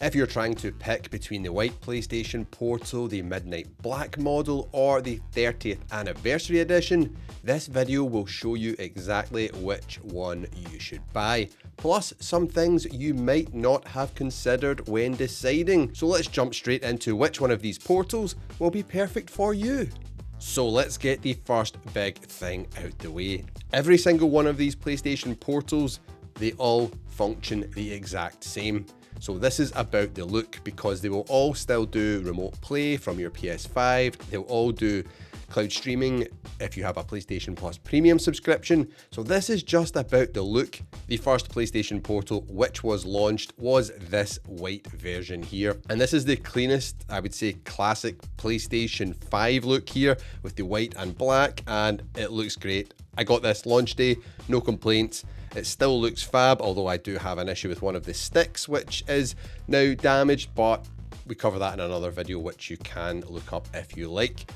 If you're trying to pick between the white PlayStation Portal, the Midnight Black model, or the 30th Anniversary Edition, this video will show you exactly which one you should buy, plus some things you might not have considered when deciding. So let's jump straight into which one of these portals will be perfect for you. So let's get the first big thing out the way. Every single one of these PlayStation portals, they all function the exact same. So this is about the look, because they will all still do remote play from your PS5. They'll all do cloud streaming if you have a PlayStation Plus premium subscription. So this is just about the look. The first PlayStation portal which was launched was this white version here. And this is the cleanest, I would say, classic PlayStation 5 look here with the white and black, and it looks great. I got this launch day, no complaints. It still looks fab, although I do have an issue with one of the sticks, which is now damaged, but we cover that in another video, which you can look up if you like.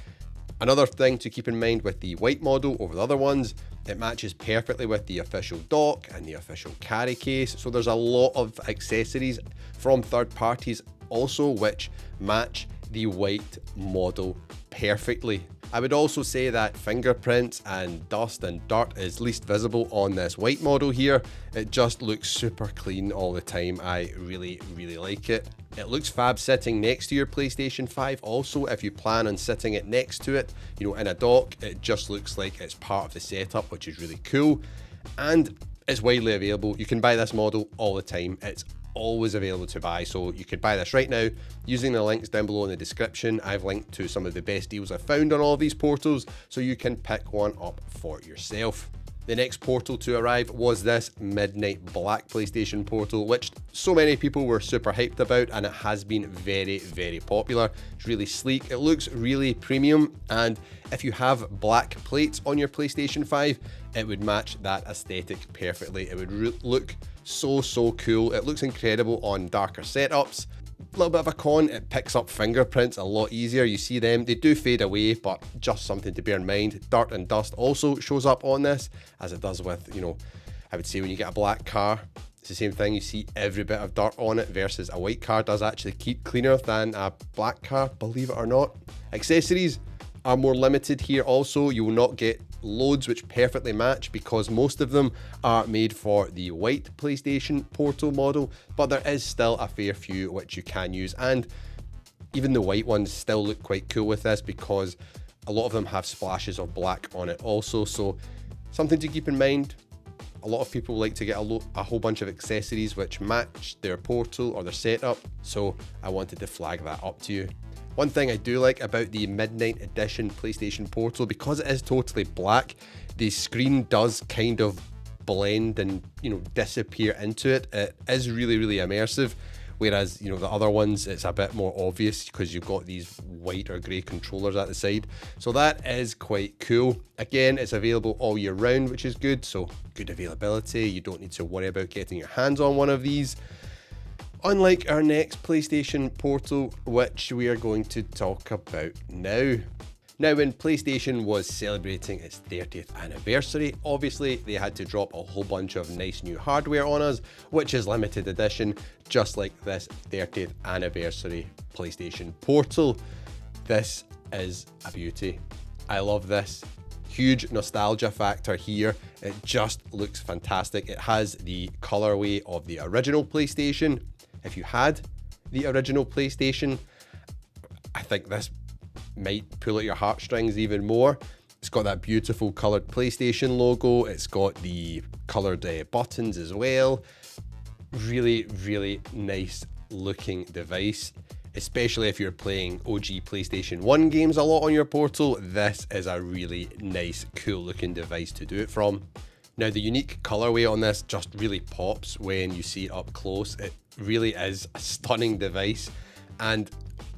Another thing to keep in mind with the white model over the other ones, it matches perfectly with the official dock and the official carry case. So there's a lot of accessories from third parties also which match the white model perfectly. I would also say that fingerprints and dust and dirt is least visible on this white model here. It just looks super clean all the time. I really like it. It looks fab sitting next to your PlayStation 5 also. If you plan on sitting it next to it, you know, in a dock, it just looks like it's part of the setup, which is really cool. And it's widely available. You can buy this model all the time. It's always available to buy, so you could buy this right now using the links down below in the description. I've linked to some of the best deals I've found on all of these portals, so you can pick one up for yourself. The next portal to arrive was this Midnight Black PlayStation portal, which so many people were super hyped about, and it has been very popular. It's really sleek, it looks really premium, and if you have black plates on your PlayStation 5, it would match that aesthetic perfectly. It would look so cool. It looks incredible on darker setups. A little bit of a con, it picks up fingerprints a lot easier. You see them, they do fade away, but just something to bear in mind. Dirt and dust also shows up on this, as it does with, you know, I would say when you get a black car, it's the same thing. You see every bit of dirt on it, versus a white car does actually keep cleaner than a black car, believe it or not. Accessories are more limited here also. You will not get loads which perfectly match, because most of them are made for the white PlayStation portal model, but there is still a fair few which you can use, and even the white ones still look quite cool with this, because a lot of them have splashes of black on it also. So something to keep in mind. A lot of people like to get a whole bunch of accessories which match their portal or their setup, so I wanted to flag that up to you. One thing I do like about the Midnight Edition PlayStation Portal, because it is totally black, the screen does kind of blend and, you know, disappear into it. It is really immersive, whereas, you know, the other ones, it's a bit more obvious because you've got these white or grey controllers at the side. So that is quite cool. Again, it's available all year round, which is good. So good availability. You don't need to worry about getting your hands on one of these. Unlike our next PlayStation portal, which we are going to talk about now. Now, when PlayStation was celebrating its 30th anniversary, obviously they had to drop a whole bunch of nice new hardware on us, which is limited edition, just like this 30th anniversary PlayStation portal. This is a beauty. I love this. Huge nostalgia factor here. It just looks fantastic. It has the colorway of the original PlayStation. If you had the original PlayStation, I think this might pull at your heartstrings even more. It's got that beautiful colored PlayStation logo. It's got the colored buttons as well. Really nice looking device, especially if you're playing OG PlayStation 1 games a lot on your portal. This is a really nice, cool looking device to do it from. Now, the unique colorway on this just really pops when you see it up close. It really is a stunning device. And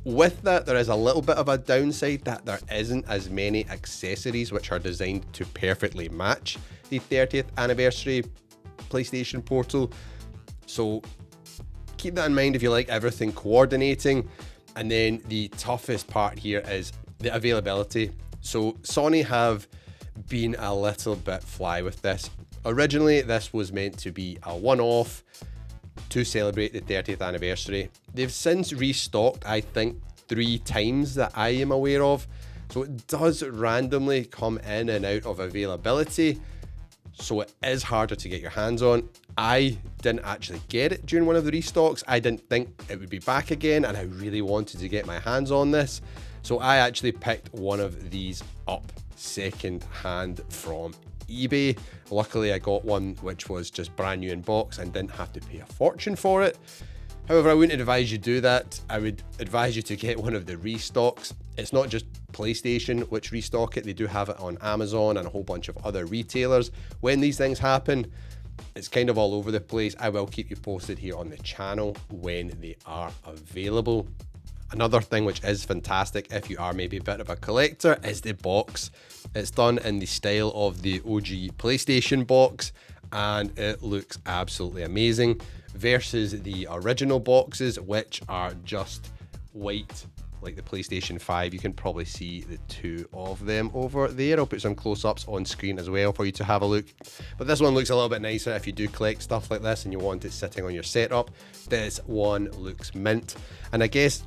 with that, there is a little bit of a downside, that there isn't as many accessories which are designed to perfectly match the 30th anniversary PlayStation portal. So keep that in mind if you like everything coordinating. And then the toughest part here is the availability. So Sony have been a little bit fly with this. Originally, this was meant to be a one-off. to celebrate the 30th anniversary. They've since restocked, I think, 3 times that I am aware of, so it does randomly come in and out of availability, so it is harder to get your hands on. I didn't actually get it during one of the restocks. I didn't think it would be back again, and I really wanted to get my hands on this, so I actually picked one of these up second hand from eBay. Luckily I got one which was just brand new in box and didn't have to pay a fortune for it. However, I wouldn't advise you do that. I would advise you to get one of the restocks. It's not just PlayStation which restock it, they do have it on Amazon and a whole bunch of other retailers. When these things happen, it's kind of all over the place. I will keep you posted here on the channel when they are available. Another thing which is fantastic if you are maybe a bit of a collector is the box. It's done in the style of the OG PlayStation box and it looks absolutely amazing versus the original boxes, which are just white like the PlayStation 5. You can probably see the 2 of them over there. I'll put some close-ups on screen as well for you to have a look. But this one looks a little bit nicer if you do collect stuff like this and you want it sitting on your setup. This one looks mint. And I guess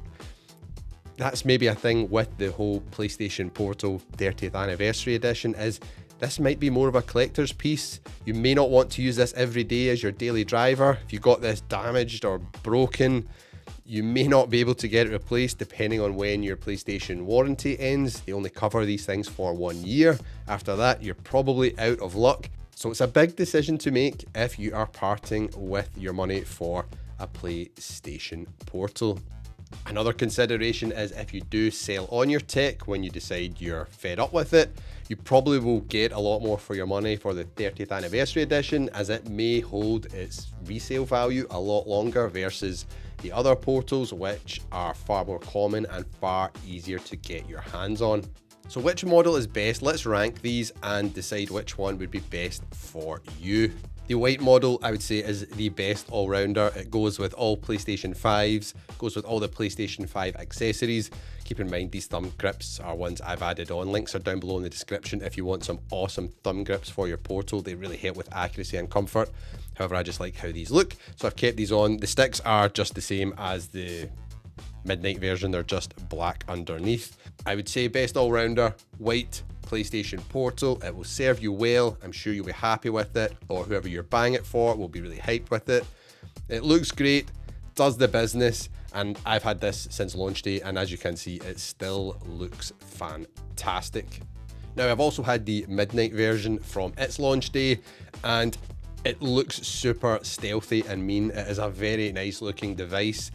that's maybe a thing with the whole PlayStation Portal 30th anniversary edition, is this might be more of a collector's piece. You may not want to use this every day as your daily driver. If you got this damaged or broken, you may not be able to get it replaced depending on when your PlayStation warranty ends. They only cover these things for 1 year. After that, you're probably out of luck. So it's a big decision to make if you are parting with your money for a PlayStation Portal. Another consideration is if you do sell on your tech when you decide you're fed up with it, you probably will get a lot more for your money for the 30th anniversary edition, as it may hold its resale value a lot longer versus the other portals, which are far more common and far easier to get your hands on. So which model is best? Let's rank these and decide which one would be best for you. The white model, I would say, is the best all-rounder. It goes with all PlayStation 5s, goes with all the PlayStation 5 accessories. Keep in mind, these thumb grips are ones I've added on. Links are down below in the description if you want some awesome thumb grips for your Portal. They really help with accuracy and comfort. However, I just like how these look, so I've kept these on. The sticks are just the same as the Midnight version. They're just black underneath. I would say best all-rounder, white PlayStation Portal. It will serve you well. I'm sure you'll be happy with it, or whoever you're buying it for will be really hyped with it. It looks great, does the business, and I've had this since launch day, and as you can see, it still looks fantastic. Now, I've also had the Midnight version from its launch day, and it looks super stealthy and mean. It is a very nice looking device.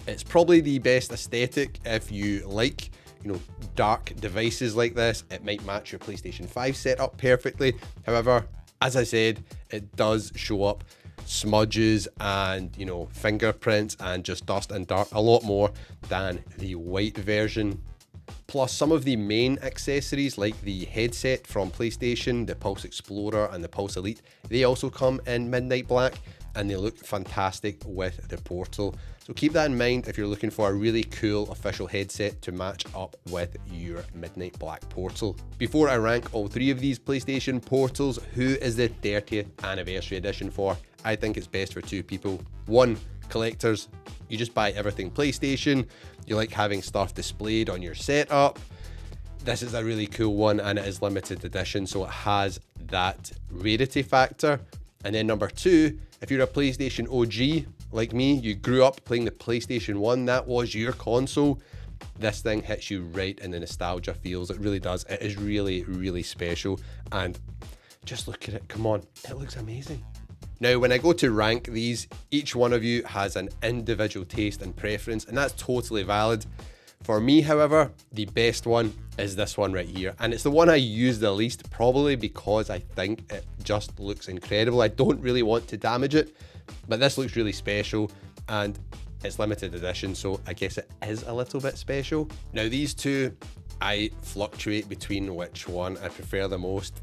It's probably the best aesthetic if you like, you know, dark devices like this. It might match your PlayStation 5 setup perfectly. However, as I said, it does show up smudges and, you know, fingerprints and just dust and dirt a lot more than the white version. Plus, some of the main accessories like the headset from PlayStation, the Pulse Explorer and the Pulse Elite, they also come in Midnight Black and they look fantastic with the Portal. So keep that in mind if you're looking for a really cool official headset to match up with your Midnight Black Portal. Before I rank all 3 of these PlayStation Portals, who is the 30th anniversary edition for? I think it's best for 2 people. 1, collectors. You just buy everything PlayStation. You like having stuff displayed on your setup. This is a really cool one and it is limited edition, so it has that rarity factor. And then number 2, if you're a PlayStation OG like me, you grew up playing the PlayStation 1, that was your console, this thing hits you right in the nostalgia feels. It really does. It is really, really special. And just look at it, come on, it looks amazing. Now, when I go to rank these, each one of you has an individual taste and preference, and that's totally valid. For me, however, the best one is this one right here. And it's the one I use the least, probably because I think it just looks incredible. I don't really want to damage it, but this looks really special and it's limited edition, so I guess it is a little bit special. Now, these 2, I fluctuate between which one I prefer the most.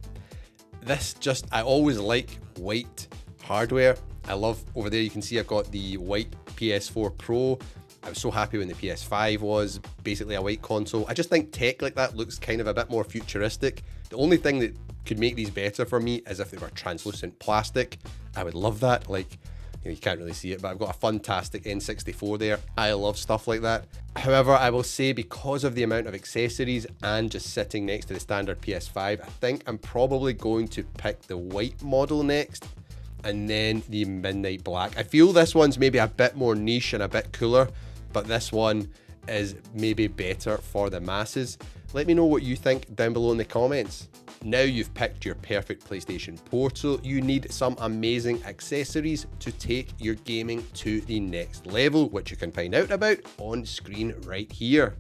I always like white hardware. I love, over there you can see I've got the white PS4 Pro. I was so happy when the PS5 was basically a white console. I just think tech like that looks kind of a bit more futuristic. The only thing that could make these better for me is if they were translucent plastic. I would love that. Like, You can't really see it, but I've got a fantastic N64 there. I love stuff like that. However, I will say because of the amount of accessories and just sitting next to the standard PS5, I think I'm probably going to pick the white model next and then the midnight black. I feel this one's maybe a bit more niche and a bit cooler, but this one is maybe better for the masses. Let me know what you think down below in the comments. Now you've picked your perfect PlayStation Portal, you need some amazing accessories to take your gaming to the next level, which you can find out about on screen right here.